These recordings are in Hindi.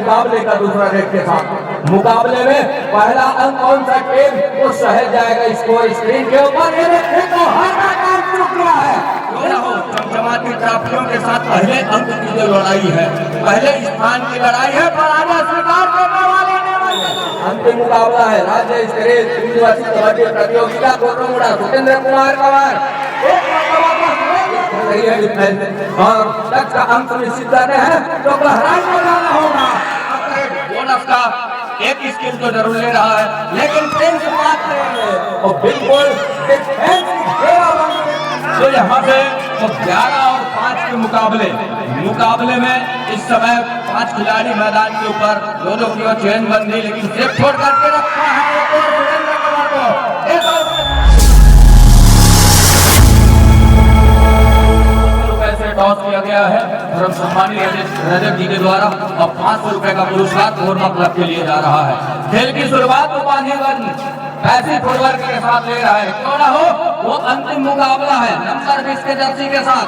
मुकाबले का दूसरा रेट के साथ। मुकाबले में पहला अंक कौन सा टीम वो शहर जाएगा स्कोर स्क्रीन के ऊपर। ये देखिए तो हाथा काट चुका है। चमचमाती ट्रॉफियों के साथ पहले अंक की जो लड़ाई है, पहले स्थान की लड़ाई है, पराजय स्वीकार करने वाले अंतिम मुकाबला है राज्य स्तरीय दिवसीय कबड्डी प्रतियोगिता कोटमुड़ा सुरेंद्र कुमार पवार और तक का अंक निश्चित करने हैं तो गहराई में जाना होगा। बोनस का एक स्किल तो जरूर ले रहा है, लेकिन प्रेम से बात करेंगे और बिल्कुल तो यहाँ से तो 11 और 5 के मुकाबले में इस समय 5 खिलाड़ी मैदान के ऊपर, दोनों की ओर चेन बंदी, लेकिन सिर्फ छोड़ करके रखा है टॉस किया गया है और सम्मानित रजत जी के द्वारा अब 500 रुपए का पुरस्कार कोरमा क्लब के लिए जा रहा है। खेल की शुरुआत तो पानीवन पैसे फुटवर्क के साथ ले रहा है, क्यों ना हो वो अंतिम मुकाबला है नंबर 20 के जर्सी के साथ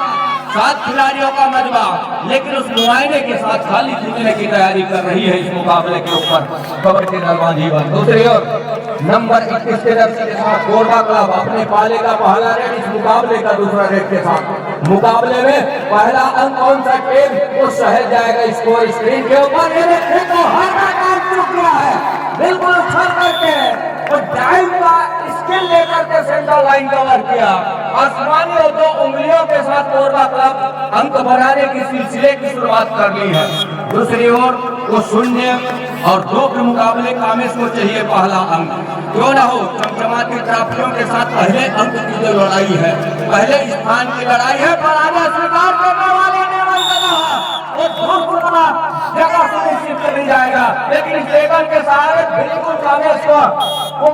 7 खिलाड़ियों का मजबा, लेकिन उस नुमाइंदे के साथ खाली जीतने की तैयारी कर रही है इस मुकाबले के ऊपर कबड्डी दलवा जीवन। दूसरी ओर नंबर 21 के जर्सी के साथ कोरमा क्लब अपने पाले का पहला रेट इस मुकाबले का दूसरा रेट के साथ। मुकाबले में पहला अंक कौन सा टीम वो शहर जाएगा स्कोर स्क्रीन के ऊपर। ये देखिए तो हाथा काट चुका है बिल्कुल छल करके और डाइव का स्किल लेकर के सेंटर लाइन कवर किया। आसमानी और 2 उंगलियों के साथ कोरमा क्लब अंक बनाने की सिलसिले की शुरुआत कर ली है। दूसरी ओर वो 0 और 2 के मुकाबले कामेश को चाहिए पहला अंक, क्यों ना हो चमचमाती ट्रॉफियों के साथ पहले अंक की जो लड़ाई है, पहले स्थान की लड़ाई है, पराजय स्वीकार करने वाले जगह सुनिश्चित कर जाएगा, लेकिन इस लेवल के सहारे बिल्कुल कामेश को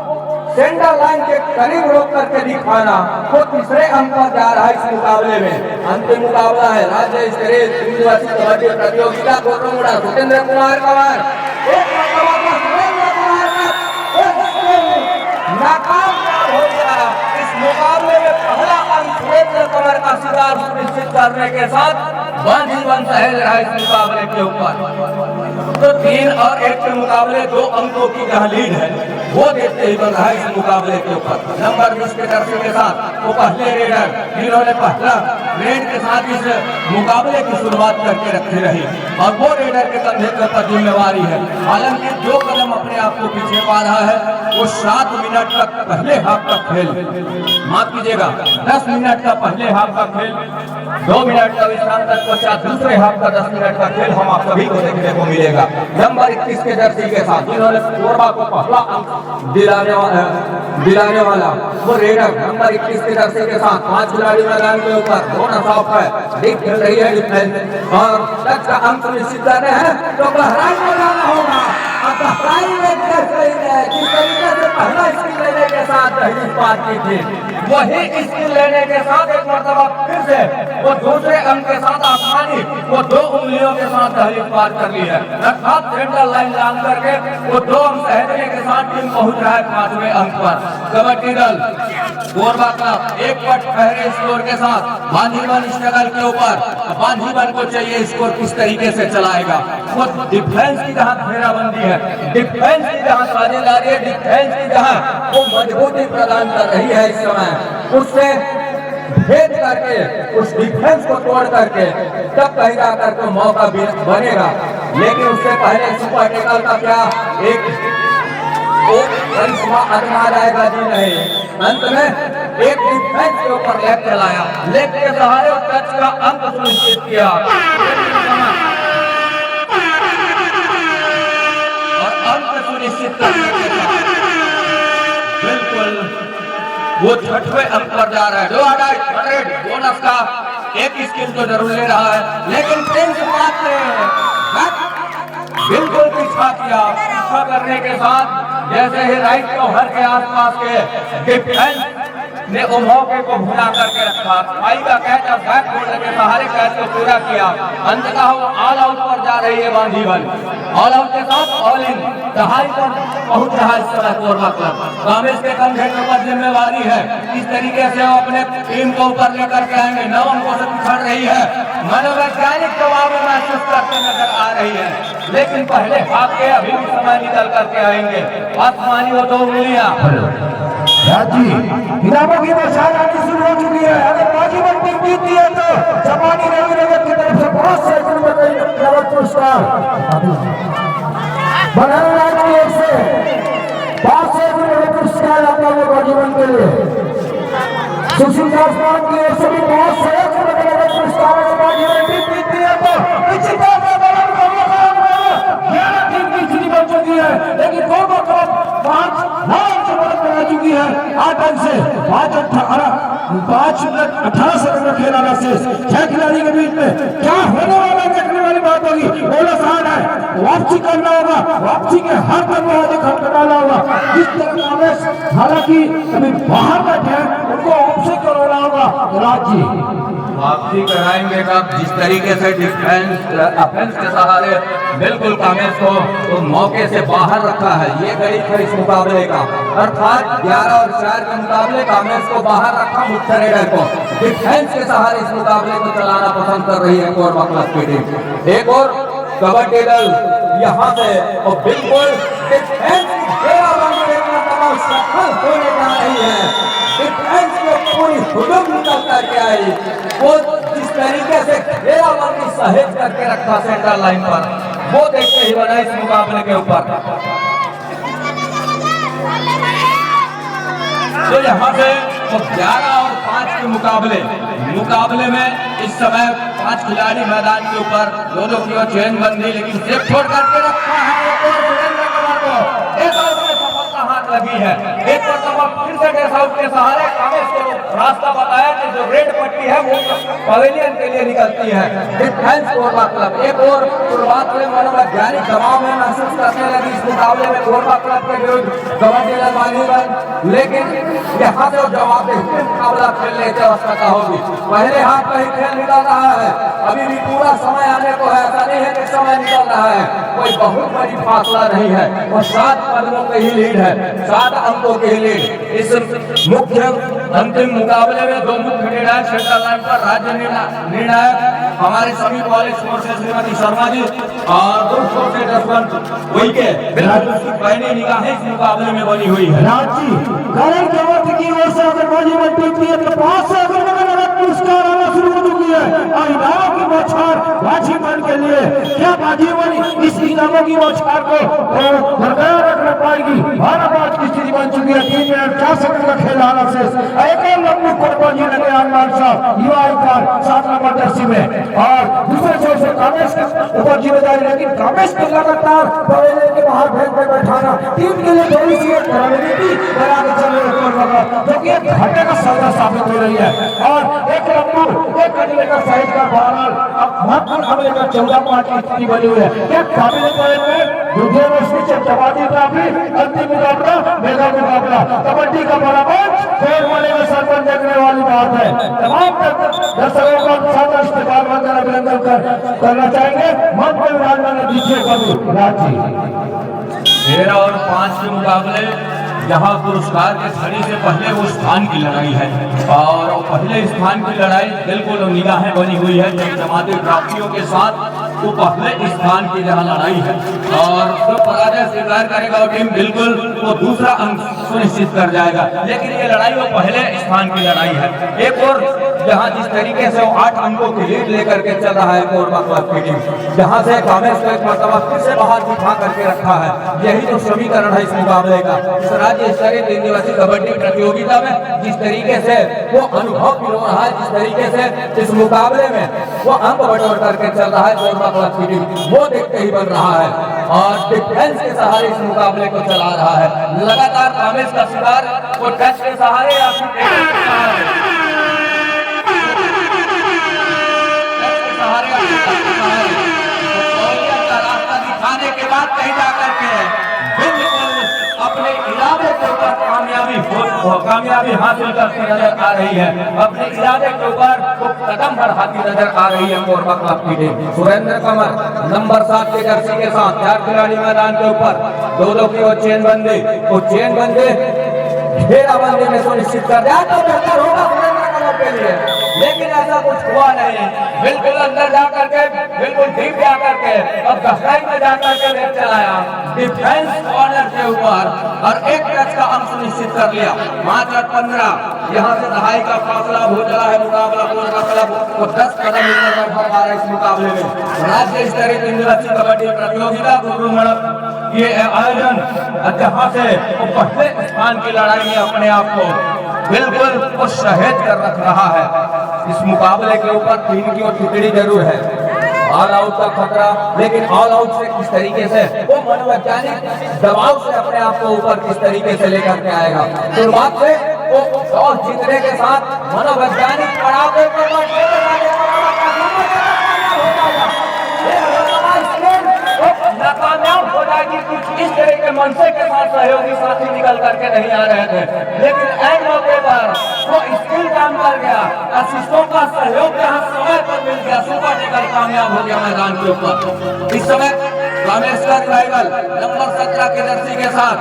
सेंटर लाइन के करीब रोक करके दिखाना वो तीसरे अंक पर जा रहा है इस मुकाबले में। अंतिम मुकाबला है राज्य स्तरीय दिवसीय कबड्डी प्रतियोगिता कोटमुड़ा सुरेंद्र कुमार पवार नाकाम हो गया। इस मुकाबले में पहला अंक सुरेंद्र कुमार का शिकार सुनिश्चित करने के साथ जीवन सहज रहा इस मुकाबले के ऊपर। तो 3 और 1 के मुकाबले 2 अंकों की जहां लीड है वो देखते ही बन रहा है इस मुकाबले के ऊपर। नंबर 20 के जर्सी के साथ वो पहले रेडर जिन्होंने पहला रेड के साथ इस मुकाबले की शुरुआत करके रखी रही और वो रेडर के कंधे के ऊपर जिम्मेवारी है। हालांकि 2 कदम अपने आप को पीछे पा रहा है। वो 7 मिनट तक पहले हाफ का खेल, माफ कीजिएगा 10 मिनट का पहले हाफ का खेल, 2 मिनट का विश्राम तक पश्चात दूसरे हाफ का 10 मिनट का खेल हम आप सभी को देखने को मिलेगा। नंबर 21 के जर्सी के साथ जिन्होंने कोरमा को पहला अंक दिलाने वाला वो रेडर नंबर 21 के जर्सी के साथ 5 खिलाड़ी मैदान के ऊपर बोनस ऑफ है, ठीक खेल रही है डिफेंस और टच का अंक निश्चित करने हैं तो गहराई में जाना होगा। गहराई में जिस तरीके से पहला स्किल लेने के साथ बात की थी वही स्किल लेने के साथ एक मरतबा फिर से वो दूसरे अंक के साथ आसमानी वो 2 उंगलियों के साथ दहलीज पार कर ली है, अर्थात सेंट्रल लाइन लांग करके वो 2 अंक सहजने के साथ टीम पहुंच रहा है 5वें अंक पर। कबड्डी दल कोरमा क्लब 1 पट पहले स्कोर के साथ बांधीवन स्ट्रगल के ऊपर। बांधीवन को चाहिए स्कोर किस तरीके से चलाएगा, वो डिफेंस की जहां घेराबंदी है, डिफेंस की जहां साझेदारी है, डिफेंस की जहां वो मजबूती प्रदान कर रही है इस समय, उससे भेद करके उस डिफेंस को तोड़ करके तब कहीं जाकर को मौका भी बनेगा। लेकिन उससे पहले सुपर टेकल का क्या एक करिश्मा आजमा जाएगा जी नहीं। अंत में एक डिफेंस के ऊपर लेग चलाया, लेग के सहारे टच का अंक सुनिश्चित किया और अंक सुनिश्चित करने के बाद बिल्कुल वो 6वें अंक पर जा रहा है। 200 बोनस का एक स्किल तो जरूर ले रहा है, लेकिन प्रेम से बात बिल्कुल पीछा किया। पीछा करने के साथ जैसे ही राइट कवर के आसपास के डिफेंस ने उस मौके को भुना करके रखा। भाई का कैच और बैक होल्डर के सहारे कैच को पूरा किया। अंततः वो ऑल आउट पर जा रही है बांधीवन। ऑल आउट के साथ ऑल इन दहाई पर पहुंच रहा है इस समय कोरबा क्लब। कामेश के कंधे के ऊपर जिम्मेवारी है, इस तरीके से वो अपने टीम को ऊपर लेकर के आएंगे। 9 अंकों से पिछड़ रही है, मनोवैज्ञानिक दबाव में महसूस करते नजर आ रही है, लेकिन पहले हाथ के अभी भी समय निकल करके आएंगे। आसमानी वो 2 उंगलियां इनामों की बौछार आनी शुरू हो चुकी है। अगर बाजीवन टीम जीतती है तो जापानी रवि नगर की तरफ से बहुत से नगद पुरस्कार, बनाना राज की ओर से 5 से नगद पुरस्कार आता है बाजीवन के लिए। सुशील दासवान की ओर से भी बहुत से नगद पुरस्कार है। बाजीवन टीम जीतती है तो बन चुकी है, लेकिन कोरबा क्लब 5 चुकी है। 8 अंक से 5 मिनट 18 सेकंड में खेला से 6 खिलाड़ी के बीच में क्या होने वाला देखने वाली बात होगी। बोला साथ है, वापसी करना होगा, वापसी के हर दरवाजे खटखटाना होगा। जिस तरह कामेश हालांकि अभी बाहर बैठे हैं, उनको वापसी करवाना होगा। राज जी वापसी कराएंगे कब? जिस तरीके से डिफेंस ऑफेंस के सहारे बिल्कुल कामेश को तो मौके से बाहर रखा है। ये गणित है इस मुकाबले का, अर्थात 11 और 4 के मुकाबले कामेश को बाहर रखा, मुख्य रेडर को डिफेंस के सहारे इस मुकाबले को चलाना पसंद कर रही है कोरबा क्लब की टीम। एक और कबड्डी दल यहाँ से और बिल्कुल डिफेंस सफल होने जा रही है। डिफेंस को पूरी हुजूम निकल करके आई, वो जिस तरीके से घेराबंदी सहेज करके रखा सेंटर लाइन पर, वो देखते ही बना इस मुकाबले के ऊपर। तो यहाँ से 11 और 5 के मुकाबले में इस समय 5 खिलाड़ी मैदान के ऊपर, दोनों की ओर चेन बंदी, लेकिन सिर्फ छोड़ करके रखा है। हाथ लगी है, एक मरतबा फिर से डेस आउट के सहारे कामेश को रास्ता बताया कि जो रेड पट्टी है वो पवेलियन के लिए निकलती है। डिफेंस कोरबा क्लब एक और शुरुआत में मनोवैज्ञानिक दबाव में महसूस करने लगी इस मुकाबले में कोरबा क्लब के विरुद्ध कबड्डी दल बानीवन, लेकिन यहाँ से जवाब देते मुकाबला खेलने की आवश्यकता होगी। पहले हाथ में ही खेल निकल रहा है, अभी भी पूरा समय आने को है, ऐसा नहीं है कि समय निकल रहा है, कोई बहुत बड़ी फासला नहीं है और 7 कदमों की ही लीड है, 7 अंकों की लीड। इस मुख्य अंतिम मुकाबले में 2 मुख्य निर्णायक सेंटर लाइन पर राज्य निर्णायक हमारे सभी कॉलेज स्कोर से श्रीमती शर्मा जी और ग्रुप स्कोर से जसवंत उइके पहली निगाहें इस मुकाबले में बनी हुई है। रांची करण केवट की ओर से अगर बाजीवन टीम है तो 5 से अगर नगद पुरस्कार आना शुरू हो चुकी है। और इनामों की बौछार बाजीवन के लिए, क्या बाजीवन इस इनामों की बौछार को बरकरार रख पाएगी? भारत की स्थिति बन चुकी है। 3 मिनट 4 सेकंड का खेल हालत से एक और लंबू कोरबा जी लगे आनमान साहब युवा आइकॉन 7 नंबर जर्सी में, और दूसरे छोर से कामेश के ऊपर जिम्मेदारी, लेकिन कामेश को लगातार पवेलियन के बाहर फेंक कर बैठाना टीम के लिए थोड़ी सी रणनीति बना के चल रही है, जो कि एक घाटे का सौदा साबित हो रही है। और एक लंबू एक अगले का साइज का बहरहाल अब महत्वपूर्ण हमले का 14-5 की स्थिति बनी हुई है। क्या काबिल में दूसरे वर्ष चपाती ट्रॉफी अंतिम मुकाबला, मेगा मुकाबला, कबड्डी का बड़ा मैच खेल वाले में सरपंच देखने वाली बात है। तमाम दर्शकों का साथ इस्तेमाल मंजर अभिनंदन करना चाहेंगे। मंच में विराजमान दीजिए कभी राजी। 13 और 5 के मुकाबले जहां पुरस्कार के घड़ी से पहले वो स्थान की लड़ाई है, और पहले स्थान की लड़ाई बिल्कुल निगाहें बनी हुई है जमाती ट्रॉफियों के साथ। तो पहले स्थान की जहां लड़ाई है और जो पराजय स्वीकार करेगा वो टीम बिल्कुल वो दूसरा अंक सुनिश्चित कर जाएगा, लेकिन ये लड़ाई वो पहले स्थान की लड़ाई है। एक और जहां जिस तरीके से वो 8 अंकों की लीड लेकर के चल रहा है कोरबा क्लब की टीम, जहां से कामेश को एक मरतबा फिर से बाहर बिठा करके रखा है। यही तो समीकरण है इस मुकाबले का। इस राज्य स्तरीय 3 दिवसीय कबड्डी प्रतियोगिता में जिस तरीके से वो अनुभव पिरो रहा है, जिस तरीके से इस मुकाबले में वो अंक बटोर करके चल रहा है कोरबा क्लब की टीम, वो देखते ही बन रहा है और डिफेंस के सहारे इस मुकाबले को चला रहा है। लगातार कामेश का शिकार वो टच के सहारे या रास्ता दिखाने के बाद कहीं जाकर के बिल्कुल अपने इरादे के ऊपर कामयाबी हो कामयाबी हासिल करती नजर आ रही है। अपने इरादे के ऊपर वो कदम बढ़ाती नजर आ रही है कोरबा क्लब की टीम। सुरेंद्र कमर नंबर 7 के जर्सी के साथ 4 खिलाड़ी मैदान के ऊपर, दो की वो चेन बंदी, वो चेन बंदी घेराबंदी में सुनिश्चित कर दिया तो बेहतर होगा सुरेंद्र कमर के लिए, लेकिन ऐसा कुछ हुआ नहीं। बिल्कुल अंदर जाकर के, बिल्कुल डीप जाकर के, अब गहराई में जाकर के लेग चलाया डिफेंस कॉर्नर के ऊपर और एक टच का अंक सुनिश्चित कर लिया। 5-15 यहाँ से दहाई का फासला हो चला है। मुकाबला कोरबा क्लब को 10 कदम ऊपर बढ़ पा रहा है इस मुकाबले में। राज्य स्तरीय 3 दिवसीय कबड्डी प्रतियोगिता गुरु मड़प ये आयोजन जहाँ से वो पहले स्थान की लड़ाई में अपने आप को बिल्कुल शहीद कर रख रहा है। इस मुकाबले के ऊपर 3 की और टिकड़ी जरूर है, ऑल आउट का खतरा, लेकिन ऑल आउट से किस तरीके से वो मनोवैज्ञानिक दबाव से अपने आप को ऊपर किस तरीके से लेकर के आएगा। शुरुआत से वो टॉस जीतने के साथ मनोवैज्ञानिक पड़ाव के नाकामयाब हो जाएगी। कुछ इस तरह के मनसे के साथ सहयोगी साथी निकल करके नहीं आ रहे थे, लेकिन ऐन मौके पर वो स्किल काम कर गया, असिस्टों का सहयोग जहाँ समय पर मिल गया, सुपर टेकल कामयाब हो गया मैदान के ऊपर। इस समय कामेश का रिवाइवल नंबर 17 के जर्सी के साथ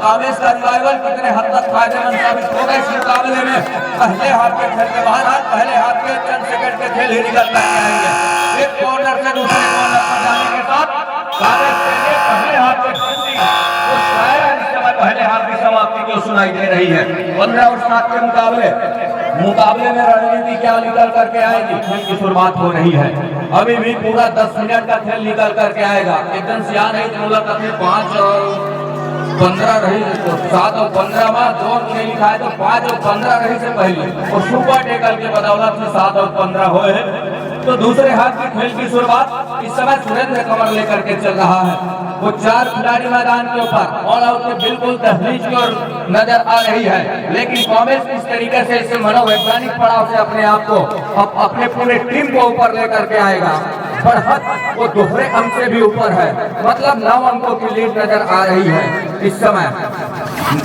कामेश का रिवाइवल कितने हद तक फायदेमंद साबित हो गए इस मुकाबले में। पहले हाथ के खेल के बाहर पहले हाथ के चंद सेकंड के खेल ही निकल कर आएंगे। एक कॉर्नर से दूसरे कॉर्नर पर जाने के साथ कामेश के लिए पहले हाथ के पहले हाथ की समाप्ति क्यों सुनाई दे रही है। 15 और 7 के मुकाबले में रणनीति क्या निकल करके आएगी। खेल की शुरुआत हो रही है, अभी भी पूरा 10 मिनट का खेल निकल करके आएगा। एकदम सियाह नहीं तो मुलाकात 5 और 15 रही तो 7 और 15 में जोर नहीं लिखा है तो 5 और 15 रही से पहले और सुपर टेकल के बदौलत से 7 और 15 हुए हैं। तो दूसरे हाथ की खेल की शुरुआत इस समय सुरेंद्र कमर लेकर के चल रहा है। वो 4 खिलाड़ी मैदान के ऊपर ऑल आउट के बिल्कुल तहलीज की ओर नजर आ रही है, लेकिन कामेश किस तरीके से इसे मनोवैज्ञानिक पड़ाव से अपने आप को अपने पूरे टीम को ऊपर लेकर के आएगा। बढ़त वो दोहरे अंक से भी ऊपर है, मतलब 9 अंकों की लीड नजर आ रही है इस समय।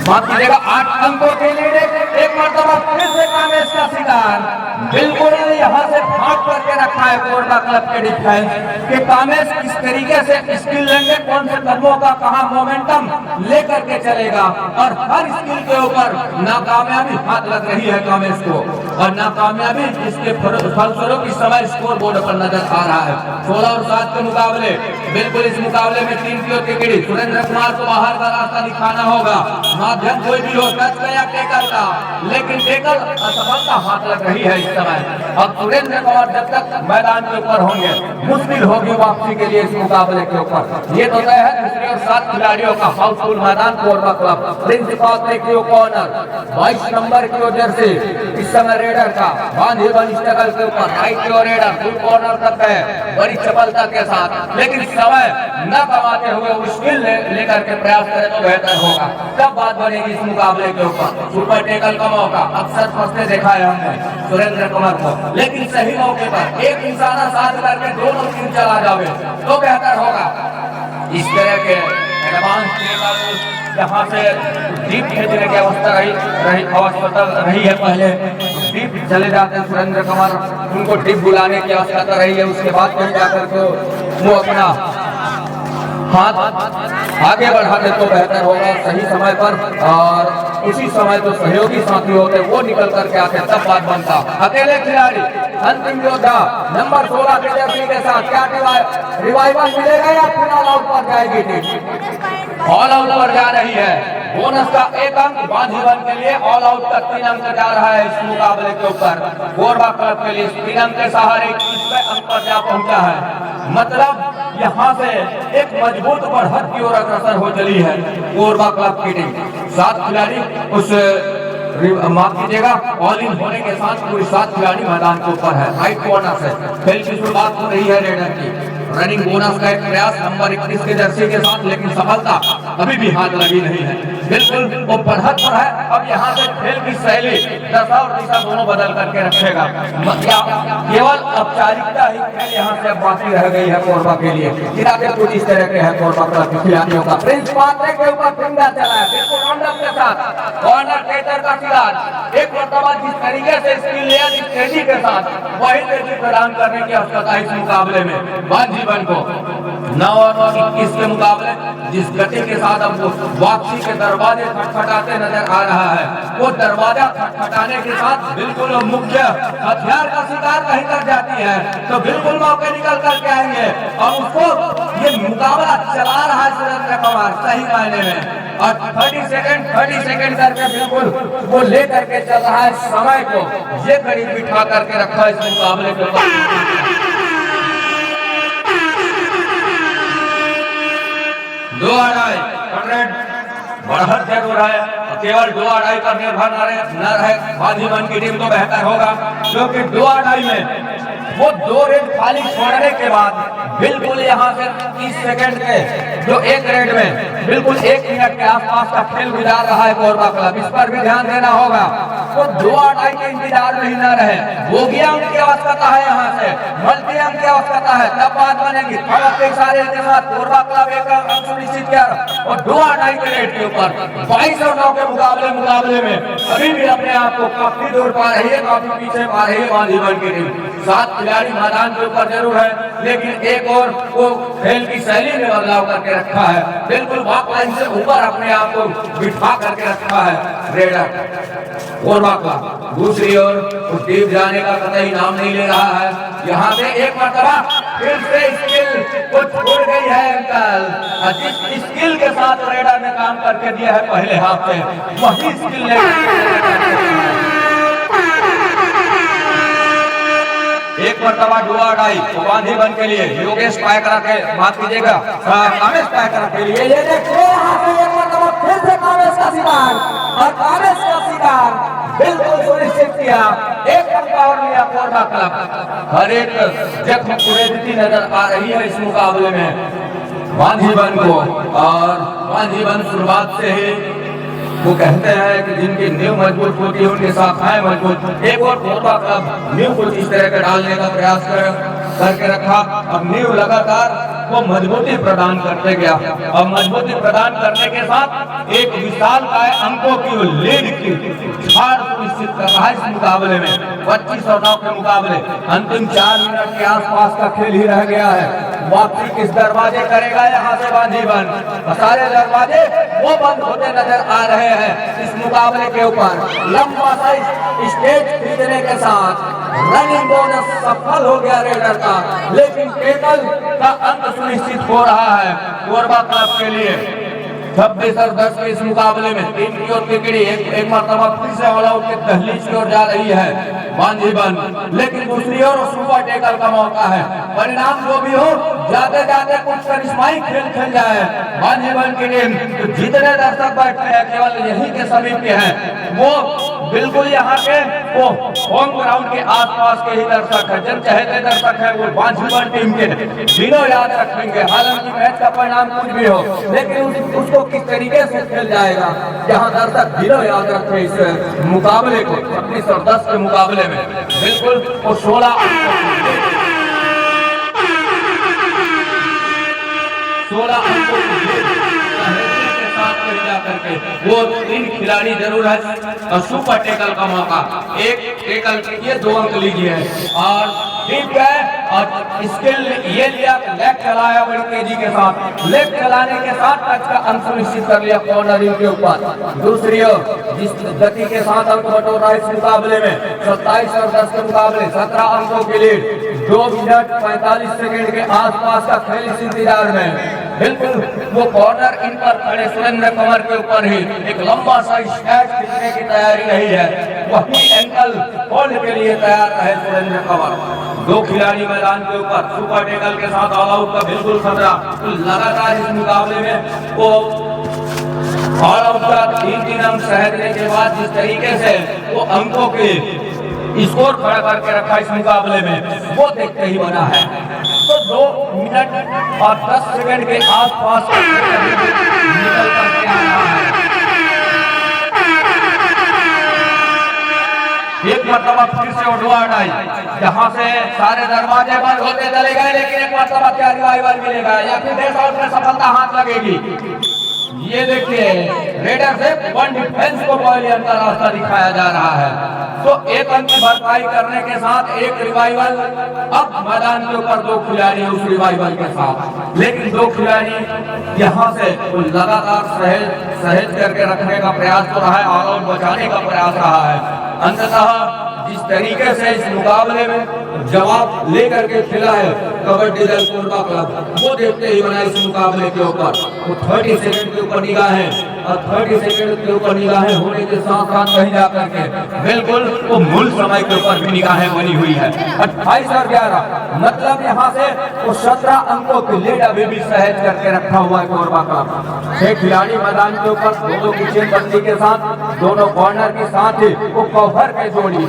बात कीजिएगा 8 अंकों की लीड, एक मरतबा फिर से कामेश का शिकार बिल्कुल यहाँ से भाग करके रखा है कोरबा क्लब के डिफेंस कि कामेश किस तरीके से स्किल लेंगे, कौन से कदमों का कहाँ मोमेंटम लेकर के चलेगा और हर स्किल के ऊपर नाकामयाबी हाथ लग रही है कामेश को और नाकामयाबी इसके फलस्वरूप इस समय स्कोर बोर्ड पर नजर आ रहा है। 16 और 7 के मुकाबले, बिल्कुल इस मुकाबले में 3 की टिकड़ी सुरेंद्र कुमार को बाहर का रास्ता दिखाना होगा। माध्यम कोई भी हो, टच गया टेकल का, लेकिन टेकल असफलता हाथ लग रही है इस समय। अब सुरेंद्र कुमार जब तक मैदान के ऊपर होंगे मुश्किल होगी वापसी के लिए इस मुकाबले के ऊपर। ये तो तय है दूसरी और 7 खिलाड़ियों का हाउसफुल मैदान Korba club. Principal corner 22 number की जर्सी इस समय रेडर का बांधे बनी स्ट्रगल के ऊपर राइट की ओर रेडर फुल कॉर्नर तक है बड़ी चपलता के साथ, लेकिन समय न कमाते हुए मुश्किल लेकर के प्रयास करें तो बेहतर होगा। तब बात बनेगी इस मुकाबले के ऊपर। सुपर टेकल का मौका अक्सर फंसते देखा है हमने सुरेंद्र कुमार को, लेकिन सही मौके पर एक निशाना साध करके दोनों टीम चला जावे तो बेहतर होगा। इस तरह के एडवांस टेकल जहाँ से डीप खेलने की अवस्था रही है, पहले डीप चले जाते हैं सुरेंद्र कुमार, उनको डीप बुलाने की आवश्यकता रही है, उसके बाद कहीं जाकर के वो अपना हाथ आगे बढ़ाते तो बेहतर होगा सही समय पर, और उसी समय जो सहयोगी साथी होते वो निकल करके आते तब बात बनता। अकेले खिलाड़ी अंतिम योद्धा नंबर 16 के जर्सी के साथ क्या रिवाइवल मिलेगा या फिर ऑल आउट पर जाएगी टीम? ऑल आउट पर जा रही है। बोनस का 1 अंक बांधीवन के लिए, ऑल आउट का 3 अंक जा रहा है इस मुकाबले के ऊपर। कोरबा क्लब के लिए 3 अंक के सहारे 21वें अंक पर जा पहुंचा है, मतलब यहाँ से एक मजबूत बढ़त की ओर अग्रसर हो चली है कोरबा क्लब की टीम। 7 खिलाड़ी उस माफ कीजिएगा ऑल इन होने के साथ पूरी 7 खिलाड़ी मैदान के ऊपर है। राइट कॉर्नर से खेल की शुरुआत हो रही है रेडर की। रनिंग बोनस का एक प्रयास नंबर 21 के जर्सी के साथ, लेकिन सफलता अभी भी हाथ लगी नहीं है। बिल्कुल वो बढ़त पर है। अब यहाँ से खेल की शैली, दशा और दिशा दोनों बदल करके रखेगा। केवल औपचारिकता ही खेल यहाँ से बाकी रह गई है कोरबा के लिए। इरादे कुछ इस तरह के हैं कोरबा क्लब के खिलाड़ियों का। प्रिंस पात्रे के ऊपर फिंगा चला है, बिल्कुल राउंडअप के साथ कॉर्नर टेकर का शिकार। एक मरतबा जिस तरीके से स्किल लिया, जिस तेजी के साथ, वही तेजी प्रदान करने की आवश्यकता इस मुकाबले में बांझीवन को 9 और 21 के मुकाबले जिस गति के साथ अब वापसी के दरवाजे खटखटाते नजर आ रहा है, वो दरवाजा खटखटाने के साथ बिल्कुल मुख्य हथियार का शिकार कहीं कर जाती है तो बिल्कुल मौके निकल करके आएंगे और उसको ये मुकाबला चला रहा है सुरेंद्र पवार सही मायने में। और 30 सेकंड करके बिल्कुल वो ले करके चल रहा है समय को, ये करीब बिठा करके रखा है इस मुकाबले के ऊपर। दो अढ़ाई 100 बढ़त जरूर है, केवल 2 अढ़ाई पर निर्भर न रहे बांझीवन की टीम तो बेहतर होगा, क्योंकि 2 अढ़ाई में वो 2 रेड खाली छोड़ने के बाद बिल्कुल यहाँ से 30 सेकंड के जो एक रेड में बिल्कुल 1 मिनट के आसपास का खेल गुजार रहा है कोरबा क्लब। इस पर भी ध्यान देना होगा। तो 2 अढ़ाई के इंतजार में ही न रहे, बोगी अंक की आवश्यकता है, यहाँ से मल्टी अंक की आवश्यकता है, तब बात बनेगी। और अपने सारे के साथ कोरबा क्लब एक अंक सुनिश्चित किया और 2 अढ़ाई के रेड के ऊपर 22 और 9 के मुकाबले में अभी भी अपने आप को काफी दूर पा रही है, काफी पीछे पा रही है बांझीवन की टीम। 7 खिलाड़ी मैदान के ऊपर जरूर है, लेकिन एक और वो खेल की शैली में बदलाव करके रखा है, बिल्कुल वॉक लाइन से ऊपर अपने आप को बिठा करके रखा है रेडर कोरबा क्लब। दूसरी ओर उस डीप जाने का कतई नाम नहीं ले रहा है। यहाँ से एक मरतबा फिर से स्किल को छोड़ गई है अंकल, जिस स्किल के साथ रेडर ने काम करके दिया है पहले हाफ में, वही स्किल ने एक मरतबा 2 अढ़ाई बांझीवन के लिए योगेश पायकरा के बात कीजिएगा, कामेश पायकरा के लिए ये देखिए यहाँ से एक मरतबा फिर से कामेश का शिकार और कामेश का शिकार बिल्कुल सुनिश्चित किया। एक अंक और लिया कोरबा क्लब। हर एक जख्म कुरेदती नजर आ रही है इस मुकाबले में बांझीवन को, और बांझीवन शुरुआत से ही वो कहते हैं कि जिनकी नींव मजबूत होती है उनकी शाखाएं मजबूत। एक और कोरबा क्लब नींव कुछ इस तरह का डालने का प्रयास करके रखा, अब नींव लगातार वो मजबूती प्रदान करते गया और मजबूती प्रदान करने के साथ एक विशाल काय अंकों की वो लीड की हार सुनिश्चित कर रहा है इस मुकाबले में। 25 और 9 के मुकाबले अंतिम 4 मिनट के आसपास का खेल ही रह गया है। वापसी किस दरवाजे करेगा यहाँ से बांझीवन, सारे दरवाजे वो बंद होते नजर आ रहे हैं इस मुकाबले के ऊपर। लंबा सा स्टेज खरीदने के साथ रनिंग बोनस सफल हो गया रेडर का, लेकिन टेकल का अंक सुनिश्चित हो रहा है कोरबा क्लब के लिए। 26 और 10 के इस मुकाबले में 3 की ओर विकेट एक मरतबा फिर से ऑल आउट की दहलीज की ओर जा रही है बांझीवन, लेकिन दूसरी ओर सुपर टेकल का मौका है। परिणाम जो भी हो, जाते जाते कुछ करिश्माई खेल खेल जाए बांझीवन की टीम। तो जितने दर्शक बैठे हैं केवल यही के समीप के हैं, वो बिल्कुल यहाँ के वो होम ग्राउंड के आसपास के ही दर्शक है, जन चहेते दर्शक है, वो बांझीवन टीम के दिनों याद रखेंगे। हालांकि मैच का परिणाम कुछ भी हो, लेकिन उसको किस तरीके से खेल जाएगा जहाँ दर्शक दिनों याद रखे इस मुकाबले को। 26 और 10 के मुकाबले में बिल्कुल वो 16 अंकों करके वो 3 खिलाड़ी जरूर है। सुपर टेकल का मौका, एक टेकल ये 2 अंक लीजिए और ठीक है। और स्किल ये लिया, लेग चलाया बड़ी तेजी के साथ, लेग चलाने के साथ टच का अंक सुनिश्चित कर लिया कॉर्नरिंग के ऊपर। दूसरी ओर जिस गति के साथ अंक बटोर रहा इस मुकाबले में 27 और 10 के मुकाबले 17 अंकों की लीड। 2 मिनट 45 सेकंड के आसपास का खेल इस इंतजार में। बिल्कुल वो कॉर्नर इन पर खड़े सुरेंद्र कंवर के ऊपर ही एक लंबा सा शॉट खींचने की तैयारी रही है, वही एंकल होल्ड के लिए तैयार है सुरेंद्र कंवर। 2 खिलाड़ी मैदान के ऊपर सुपर टेकल के साथ ऑल आउट का बिल्कुल खतरा। तो लगातार इस मुकाबले में वो ऑल आउट का 3 अंक सहजने के बाद जिस तरीके से वो अंकों के स्कोर खड़ा करके रखा इस मुकाबले में, वो देखते ही बना है। तो 2 मिनट और 10 सेकंड के आसपास निकल करके आ रहा है। एक मरतबा फिर से उठवाट आई, यहाँ से सारे दरवाजे बंद होते चले गए, लेकिन एक मरतबा क्या रिवाइवल मिलेगा या फिर देश और में सफलता हाथ लगेगी। ये देखिए रेडर से 1 डिफेंस को ग्वालियर का रास्ता दिखाया जा रहा है। तो एक अंक की भरपाई करने के साथ एक रिवाइवल, अब मैदान के ऊपर 2 खिलाड़ी उस रिवाइवल के साथ, लेकिन 2 खिलाड़ी यहाँ से लगातार सहेज करके रखने का प्रयास हो रहा है, ऑल आउट बचाने का प्रयास रहा है। अंततः जिस तरीके से इस मुकाबले में जवाब लेकर के खिला है कबड्डी दल कोरबा क्लब, वो देखते ही बना इस मुकाबले के ऊपर वो 30 सेकंड के ऊपर निगाहें, और 30 सेकंड के ऊपर निगाहें होने के साथ साथ कहीं जाकर के बिल्कुल वो मूल समय के ऊपर भी निगाहें बनी हुई है। 28 और 11 मतलब यहाँ से वो 17 अंकों की लीड अभी भी सहज करके रखा हुआ है कोरबा क्लब। 6 खिलाड़ी मैदान के ऊपर, दोनों की चेनबंदी के साथ, दोनों कॉर्नर के साथ ही वो कवर के जोड़ी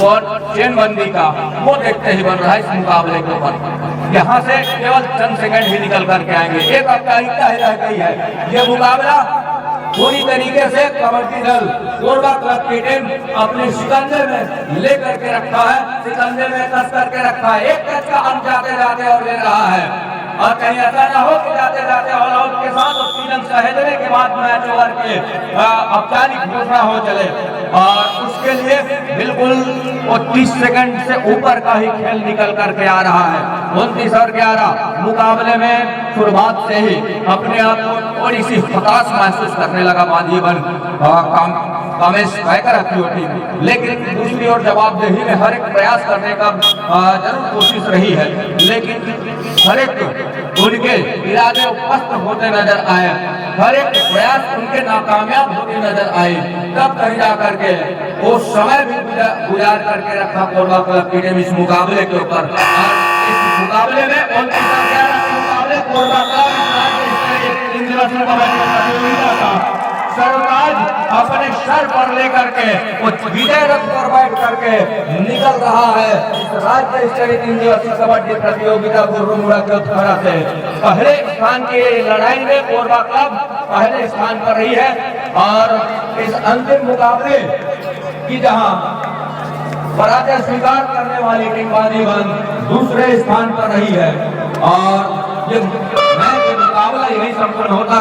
और चेनबंदी का वो देखते ही बन रहा है इस मुकाबले के ऊपर। यहाँ से केवल चंद सेकंड ही निकल करके आएंगे। एक औपचारिकता रह गई है, ये मुकाबला पूरी तरीके से कबड्डी दल कोरबा क्लब की टीम अपने शिकंजे में ले करके रखा है, शिकंजे में कस करके रखा है। एक टच का अंक जाते जाते और ले रहा है, और कहीं ऐसा ना हो कि जाते जाते ऑल आउट के साथ और 3 अंक सहेजने के बाद मैच ओवर के औपचारिक घोषणा हो चले, और उसके लिए बिल्कुल 30 सेकंड से ऊपर का ही खेल निकल करके आ रहा है। 29 और 11 मुकाबले में शुरुआत से ही अपने आप को थोड़ी सी हताश महसूस करने लगा बाजीवन कामेश बैकर की टीम, लेकिन दूसरी ओर जवाबदेही में हर एक प्रयास करने का जरूर कोशिश रही है, लेकिन हर एक उनके इरादे उपस्त होते नजर आए, हर एक प्रयास उनके नाकामयाब होते नजर आए। तब कहीं जा करके वो समय भी गुजार करके रखा कोरबा क्लब की टीम इस मुकाबले के ऊपर। इस मुकाबले में 29 और 11 के मुकाबले कोरबा क्लब सरताज अपने सर पर लेकर के वो विजय रथ पर बैठ करके निकल रहा है इस राज्य स्तरीय 3 दिवसीय कबड्डी प्रतियोगिता गुरुमुड़ा के उत्तरा से। पहले स्थान की लड़ाई में कोरबा क्लब पहले स्थान पर रही है, और इस अंतिम मुकाबले की जहां पराजय स्वीकार करने वाली टीम बाजीवन दूसरे स्थान पर रही है, और ये मुकाबला यही संपन्न होता।